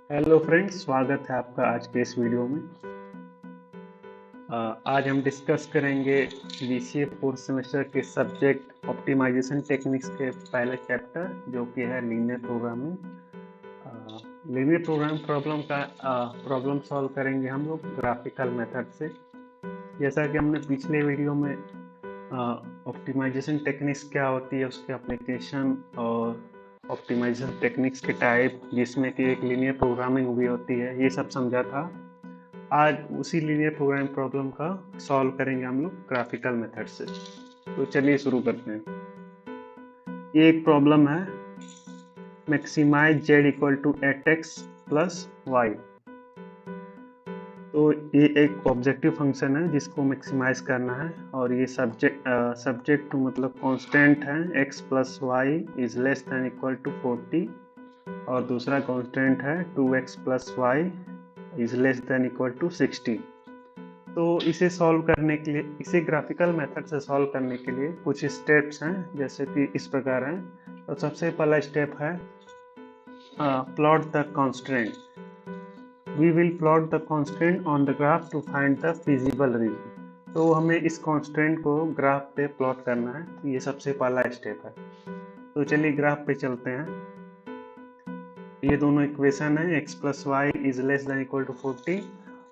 Hello friends, स्वागत है आपका आज के इस वीडियो में। आज हम डिस्कस करेंगे बीसीए फोर्थ सेमेस्टर के सब्जेक्ट ऑप्टिमाइजेशन टेक्निक्स के पहले चैप्टर जो कि है linear programming. Linear program problem solve करेंगे हम लोग ग्राफिकल मेथड से। जैसा कि हमने पिछले वीडियो में ऑप्टिमाइजेशन टेक्निक्स क्या होती है, उसके एप्लीकेशन और ऑप्टिमाइजेशन टेक्निक्स के टाइप, जिसमें कि एक लीनियर प्रोग्रामिंग भी होती है, ये सब समझा था। आज उसी लीनियर प्रोग्रामिंग प्रॉब्लम का सॉल्व करेंगे हम लोग ग्राफिकल मेथड से। तो चलिए शुरू करते हैं। ये एक प्रॉब्लम है, maximize Z equal to eight X plus Y. तो ये एक ऑब्जेक्टिव फंक्शन है जिसको मैक्सिमाइज करना है, और ये सब्जेक्ट टू मतलब कांस्टेंट है X plus Y is less than equal to 40, और दूसरा कांस्टेंट है 2x plus Y is less than equal to 60। तो इसे सॉल्व करने के लिए, इसे ग्राफिकल मेथड से सॉल्व करने के लिए कुछ स्टेप्स हैं, जैसे कि इस प्रकार हैं। तो सबसे पहला स्टेप है plot the constant. We will plot the constant on the graph to find the feasible region. तो हमें इस कांस्टेंट को ग्राफ पे प्लॉट करना है, तो ये सबसे पहला स्टेप है। तो चलिए ग्राफ पे चलते हैं। ये दोनों इक्वेशन है, x plus Y is less than equal to 40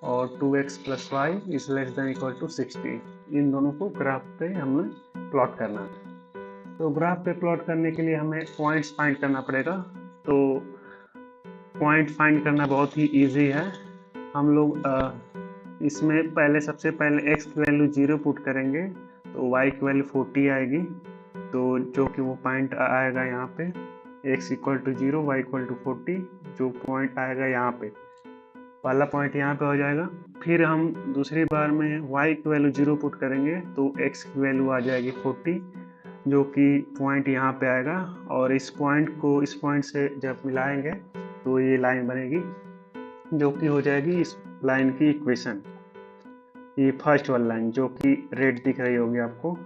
और 2x plus Y is less than equal to 60। इन दोनों को ग्राफ पे हमें प्लॉट करना है। तो ग्राफ पे प्लॉट करने के लिए हमें पॉइंट्स फाइंड करना पड़ेगा। तो पॉइंट फाइंड करना बहुत ही इजी है। हम लोग इसमें सबसे पहले x की वैल्यू 0 पुट करेंगे, तो y की वैल्यू 40 आएगी। तो जो कि वो पॉइंट आएगा यहाँ पे x equal to 0 Y equal to 40, जो पॉइंट आएगा यहाँ पे, पहला पॉइंट यहाँ पे हो जाएगा। फिर हम दूसरी बार में y की वैल्यू 0 पुट करेंगे, तो x की वैल्यू आ जाएगी 40, जो कि पॉइंट यहाँ पे आएगा। और इस पॉइंट को इस पॉइंट से जब मिलाएंगे तो ये लाइन बनेगी, जो कि हो जाएगी इस लाइन की इक्वेशन, ये फर्स्ट वाली लाइन जो कि रेड दिख रही होगी आपको।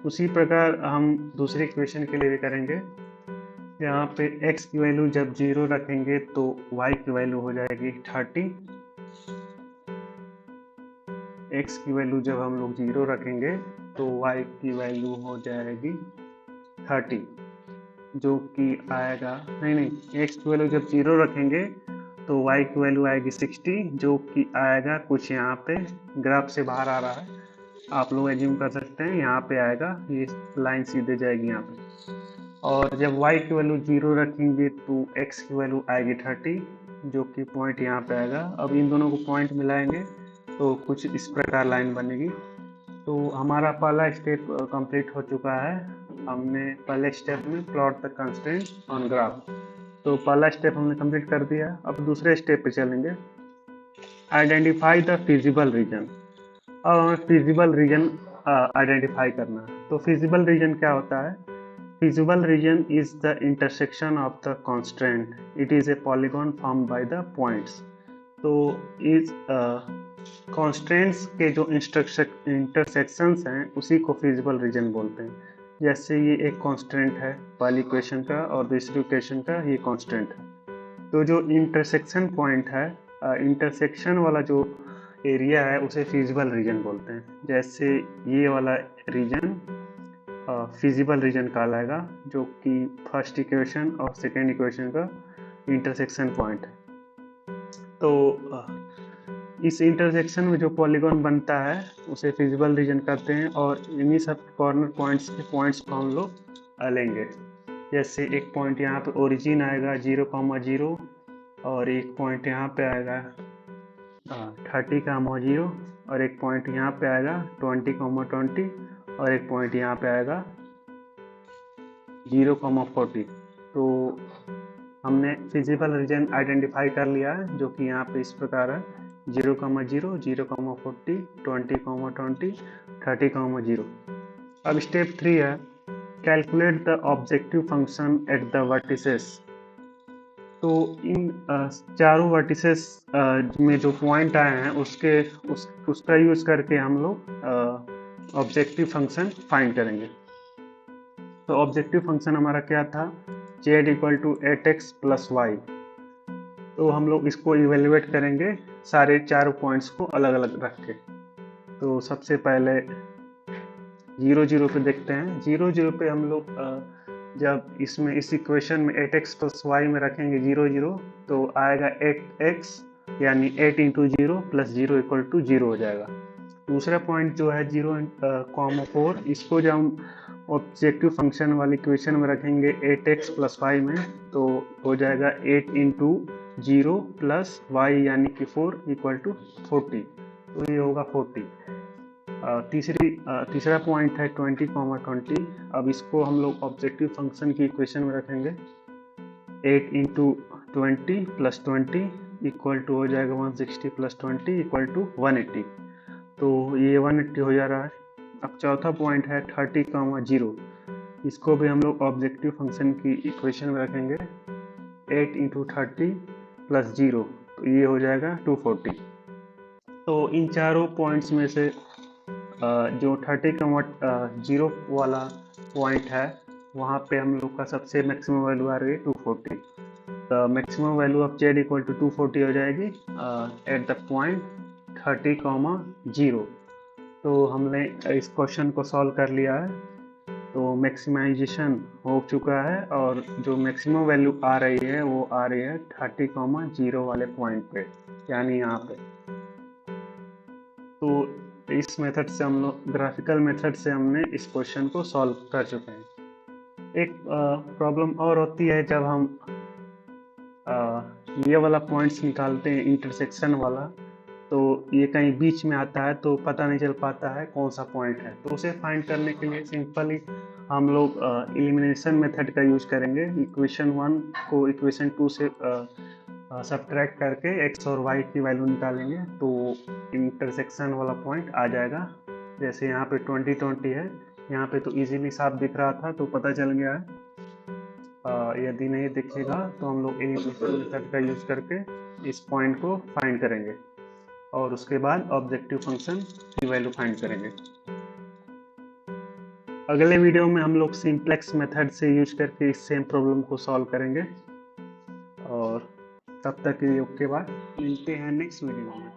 उसी प्रकार हम दूसरी इक्वेशन के लिए भी करेंगे। यहाँ पे x की वैल्यू जब 0 रखेंगे तो y की वैल्यू हो जाएगी 30। x की वैल्यू जब हम लोग 0 रखेंगे तो y की वैल्यू हो जाएगी 30, जो कि आएगा नहीं, x की वैल्यू जब 0 रखेंगे तो y की वैल्यू आएगी 60, जो कि आएगा कुछ यहाँ पे ग्राफ से बाहर आ रहा है, आप लोग एज्यूम कर सकते हैं यहाँ पे आएगा, ये लाइन सीधे जाएगी यहाँ पे। और जब y की वैल्यू 0 रखेंगे तो x की वैल्यू आएगी 30, जो कि पॉइंट यहाँ पे आएगा। अब इन दोनों को पॉइंट मिलाएंगे तो कुछ इस प्रकार लाइन बनेगी। तो हमारा पहला स्टेप कंप्लीट हो चुका है। हमने पहले स्टेप में plot the constraint on graph, तो पहला स्टेप हमने कंप्लीट कर दिया। अब दूसरे स्टेप पे चलेंगे, आइडेंटिफाई द फिजिबल रीजन। अब हमें फिजिबल रीजन आइडेंटिफाई करना है। तो फिजिबल रीजन क्या होता है? Feasible region is the intersection of the constraint. It is a polygon formed by the points. तो इस constraints के जो intersections हैं उसी को feasible region बोलते हैं। जैसे ये एक constraint है पहली इक्वेशन का, और दूसरी इक्वेशन का ये constraint है। तो जो intersection point है, intersection वाला जो एरिया है उसे feasible region बोलते हैं। जैसे ये वाला रीजन फिजिबल रीजन कहलाएगा, जो कि फर्स्ट इक्वेशन और सेकेंड इक्वेशन का इंटरसेक्शन पॉइंट है। तो इस इंटरसेक्शन में जो पॉलीगॉन बनता है उसे फिजिबल रीजन कहते हैं, और इन्हीं सब कॉर्नर पॉइंट्स के पॉइंट्स को हम लोग लेंगे। जैसे एक पॉइंट यहाँ पे ओरिजिन आएगा 0,0, और एक पॉइंट यहाँ पे आएगा 30,0, और एक पॉइंट यहाँ पे आएगा 20,20, और एक पॉइंट यहाँ पे आएगा 0,40। तो हमने फिजिबल रीजन आइडेंटिफाई कर लिया है, जो कि यहाँ पे इस प्रकार है 0,0, 0,40, 20,20, 30,0। अब स्टेप 3 है, calculate the objective function at the vertices. तो इन चारों वर्टिसेस में जो पॉइंट आए हैं उसका यूज करके हम लोग ऑब्जेक्टिव फंक्शन फाइंड करेंगे। तो ऑब्जेक्टिव फंक्शन हमारा क्या था? z equal to 8x plus Y. तो हम लोग इसको इवेल्युएट करेंगे सारे 4 पॉइंट्स को अलग अलग रख के। तो सबसे पहले 0 0 पे देखते हैं। 0 0 पे हम लोग जब इसमें इस इक्वेशन में 8x प्लस वाई में रखेंगे 0 0, तो आएगा 8x यानी 8 इंटू 0 प्लस 0 इक्वल टू 0 हो जाएगा। दूसरा पॉइंट जो है 0,4, इसको जब हम ऑब्जेक्टिव फंक्शन वाली इक्वेशन में रखेंगे 8x प्लस वाई में, तो हो जाएगा 8 इंटू 0 प्लस वाई यानी कि 4 इक्वल टू 40, तो ये होगा 40। तीसरा पॉइंट है 20,20। अब इसको हम लोग ऑब्जेक्टिव फंक्शन की इक्वेशन में रखेंगे 8 इंटू 20 प्लस 20 इक्वल टू हो जाएगा 160 प्लस 20 इक्वल टू 180, तो ये 180 हो जा रहा है। अब चौथा पॉइंट है 30,0। इसको भी हम लोग ऑब्जेक्टिव फंक्शन की इक्वेशन में रखेंगे 8 इंटू 30 प्लस 0, तो ये हो जाएगा 240। तो इन चारों पॉइंट्स में से जो 30,0 वाला पॉइंट है वहाँ पे हम लोग का सबसे मैक्सिमम वैल्यू आ रही है 240। The maximum value of z equal to 240 हो जाएगी एट द पॉइंट 30,0। तो हमने इस क्वेश्चन को सॉल्व कर लिया है। तो मैक्सिमाइजेशन हो चुका है और जो मैक्सिमम वैल्यू आ रही है वो आ रही है 30,0 वाले पॉइंट पे, यानी यहाँ पे। तो इस मेथड से हम लोग ग्राफिकल मेथड से हमने इस क्वेश्चन को सॉल्व कर चुके हैं। एक प्रॉब्लम और होती है जब हम ये वाला पॉइंट्स निकालते हैं इंटरसेक्शन वाला, तो ये कहीं बीच में आता है तो पता नहीं चल पाता है कौन सा पॉइंट है। तो उसे फाइंड करने के लिए सिंपली हम लोग एलिमिनेशन मेथड का यूज करेंगे। इक्वेशन 1 को इक्वेशन 2 से सब्ट्रैक्ट करके x और y की वैल्यू निकालेंगे, तो इंटरसेक्शन वाला पॉइंट आ जाएगा। जैसे यहाँ पे 20 है, यहाँ पे तो इजीली साफ दिख रहा था तो पता चल गया है। यदि नहीं दिखेगा तो हम लोग एलिमिनेशन मेथड का यूज करके इस पॉइंट को फाइंड करेंगे और उसके बाद ऑब्जेक्टिव फंक्शन की वैल्यू फाइंड करेंगे। अगले वीडियो में हम लोग सिंप्लेक्स मेथड से यूज करके इस सेम प्रॉब्लम को सॉल्व करेंगे। और तब तक के लिए ओके बाय, मिलते हैं नेक्स्ट वीडियो में।